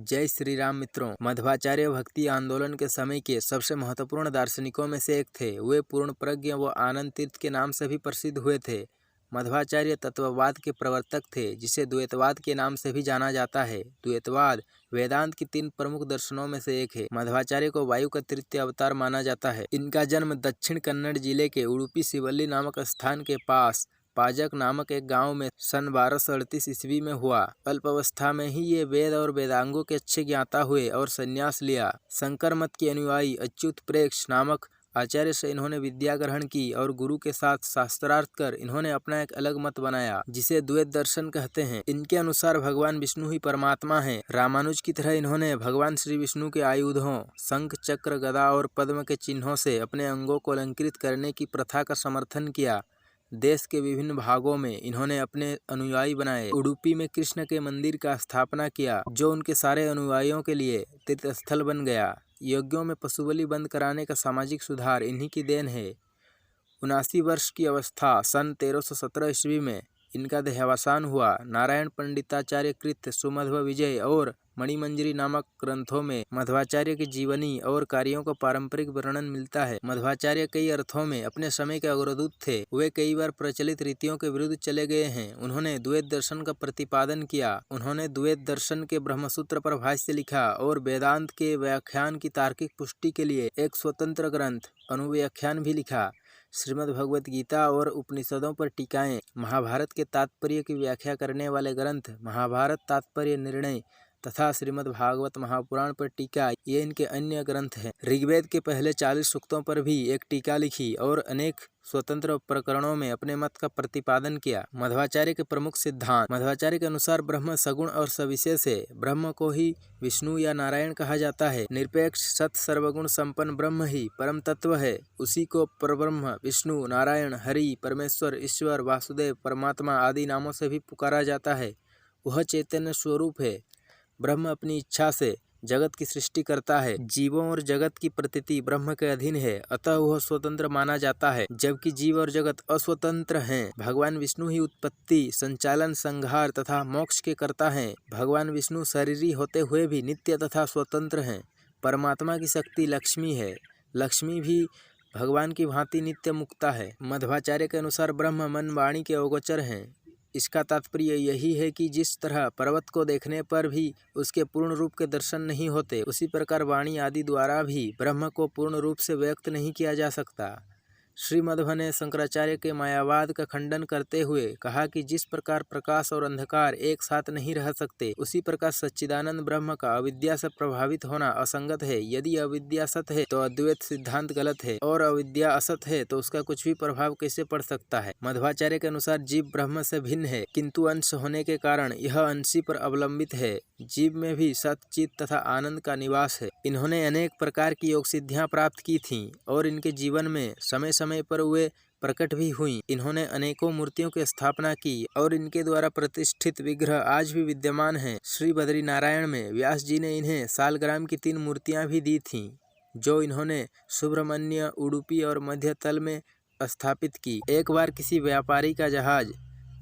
जय श्री राम मित्रों। मध्वाचार्य भक्ति आंदोलन के समय के सबसे महत्वपूर्ण दार्शनिकों में से एक थे। वे पूर्ण प्रज्ञ व आनंद तीर्थ के नाम से भी प्रसिद्ध हुए थे। मध्वाचार्य तत्ववाद के प्रवर्तक थे, जिसे द्वैतवाद के नाम से भी जाना जाता है। द्वैतवाद वेदांत की 3 प्रमुख दर्शनों में से एक है। मध्वाचार्य को वायु का तृतीय अवतार माना जाता है। इनका जन्म दक्षिण कन्नड़ जिले के उडुपी शिवल्ली नामक स्थान के पास पाजक नामक एक गांव में सन 1238 ईस्वी में हुआ। अल्पावस्था में ही ये वेद और वेदांगों के अच्छे ज्ञाता हुए और संन्यास लिया। शंकर मत के अनुयायी अच्युत प्रेक्ष नामक आचार्य से इन्होंने विद्या ग्रहण की और गुरु के साथ शास्त्रार्थ कर इन्होंने अपना एक अलग मत बनाया, जिसे द्वैत दर्शन कहते हैं। इनके अनुसार भगवान विष्णु ही परमात्मा है। रामानुज की तरह इन्होंने भगवान श्री विष्णु के आयुधों शंख, चक्र, गदा और पद्म के चिन्हों से अपने अंगों को अलंकृत करने की प्रथा का समर्थन किया। देश के विभिन्न भागों में इन्होंने अपने अनुयायी बनाए। उडुपी में कृष्ण के मंदिर का स्थापना किया, जो उनके सारे अनुयायियों के लिए तीर्थस्थल बन गया। यज्ञों में पशु बलि बंद कराने का सामाजिक सुधार इन्हीं की देन है। 79 वर्ष की अवस्था सन 1317 ईस्वी में इनका देहावसान हुआ। नारायण पंडिताचार्य कृत सुमध्व विजय और मणिमंजरी नामक ग्रंथों में मध्वाचार्य की जीवनी और कार्यों का पारंपरिक वर्णन मिलता है। मध्वाचार्य कई अर्थों में अपने समय के अग्रदूत थे। वे कई बार प्रचलित रीतियों के विरुद्ध चले गए हैं। उन्होंने द्वैत दर्शन का प्रतिपादन किया। उन्होंने द्वैत दर्शन के ब्रह्मसूत्र पर भाष्य लिखा और वेदांत के व्याख्यान की तार्किक पुष्टि के लिए एक स्वतंत्र ग्रंथ अनुव्याख्यान भी लिखा। श्रीमद् भगवत गीता और उपनिषदों पर टीकाएं, महाभारत के तात्पर्य की व्याख्या करने वाले ग्रंथ महाभारत तात्पर्य निर्णय तथा श्रीमद् भागवत महापुराण पर टीका, ये इनके अन्य ग्रंथ हैं। ऋग्वेद के पहले 40 सूक्तों पर भी एक टीका लिखी और अनेक स्वतंत्र प्रकरणों में अपने मत का प्रतिपादन किया। मध्वाचार्य के प्रमुख सिद्धांत। मध्वाचार्य के अनुसार ब्रह्म सगुण और सविशेष है। ब्रह्म को ही विष्णु या नारायण कहा जाता है। निरपेक्ष सत सर्वगुण संपन्न ब्रह्म ही परम तत्व है। उसी को परब्रह्म, विष्णु, नारायण, हरि, परमेश्वर, ईश्वर, वासुदेव, परमात्मा आदि नामों से भी पुकारा जाता है। वह चैतन्य स्वरूप है। ब्रह्म अपनी इच्छा से जगत की सृष्टि करता है। जीवों और जगत की प्रतीति ब्रह्म के अधीन है, अतः वह स्वतंत्र माना जाता है, जबकि जीव और जगत अस्वतंत्र हैं। भगवान विष्णु ही उत्पत्ति, संचालन, संहार तथा मोक्ष के कर्ता हैं। भगवान विष्णु शरीरी होते हुए भी नित्य तथा स्वतंत्र हैं। परमात्मा की शक्ति लक्ष्मी है। लक्ष्मी भी भगवान की भांति नित्य मुक्ता है। मध्वाचार्य के अनुसार ब्रह्म मन वाणी के अगोचर हैं। इसका तात्पर्य यही है कि जिस तरह पर्वत को देखने पर भी उसके पूर्ण रूप के दर्शन नहीं होते, उसी प्रकार वाणी आदि द्वारा भी ब्रह्म को पूर्ण रूप से व्यक्त नहीं किया जा सकता। श्री मध्व ने शंकराचार्य के मायावाद का खंडन करते हुए कहा कि जिस प्रकार प्रकाश और अंधकार एक साथ नहीं रह सकते, उसी प्रकार सच्चिदानंद ब्रह्म का अविद्या से प्रभावित होना असंगत है। यदि अविद्या सत है तो अद्वैत सिद्धांत गलत है, और अविद्या असत है तो उसका कुछ भी प्रभाव कैसे पड़ सकता है। मध्वाचार्य के अनुसार जीव ब्रह्म से भिन्न है, किंतु अंश होने के कारण यह अंशी पर अवलंबित है। जीव में भी सत, चित तथा आनंद का निवास है। इन्होंने अनेक प्रकार की योग सिद्धियां प्राप्त की थीं और इनके जीवन में समय समय पर वे प्रकट भी हुई। इन्होंने अनेकों मूर्तियों की स्थापना की और इनके द्वारा प्रतिष्ठित विग्रह आज भी विद्यमान हैं। श्री बद्री नारायण में व्यास जी ने इन्हें सालग्राम की 3 मूर्तियां भी दी थीं, जो इन्होंने सुब्रमण्य, उडुपी और मध्य तल में स्थापित की। एक बार किसी व्यापारी का जहाज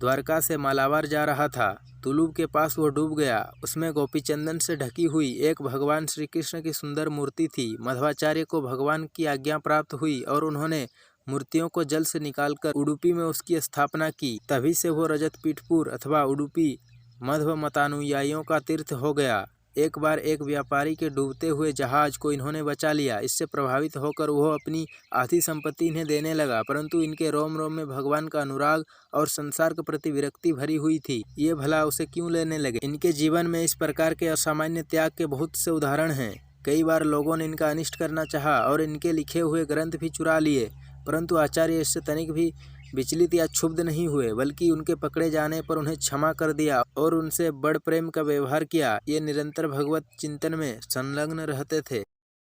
द्वारका से मालाबार जा रहा था। तुलुब के पास वो डूब गया। उसमें गोपीचंदन से ढकी हुई एक भगवान श्री कृष्ण की सुंदर मूर्ति थी। मध्वाचार्य को भगवान की आज्ञा प्राप्त हुई और उन्होंने मूर्तियों को जल से निकालकर उडुपी में उसकी स्थापना की। तभी से वो रजतपीठपुर अथवा उडुपी मध्व मतानुयायियों का तीर्थ हो गया। एक बार एक व्यापारी के डूबते हुए जहाज को इन्होंने बचा लिया। इससे प्रभावित होकर वह अपनी आधी संपत्ति इन्हें देने लगा, परंतु इनके रोम रोम में भगवान का अनुराग और संसार के प्रति विरक्ति भरी हुई थी। ये भला उसे क्यों लेने लगे। इनके जीवन में इस प्रकार के असामान्य त्याग के बहुत से उदाहरण हैं। कई बार लोगों ने इनका अनिष्ट करना चाहा और इनके लिखे हुए ग्रंथ भी चुरा लिए, परंतु आचार्य इससे तनिक भी विचलित या क्षुब्ध नहीं हुए, बल्कि उनके पकड़े जाने पर उन्हें क्षमा कर दिया और उनसे बड़ प्रेम का व्यवहार किया। ये निरंतर भगवत चिंतन में संलग्न रहते थे।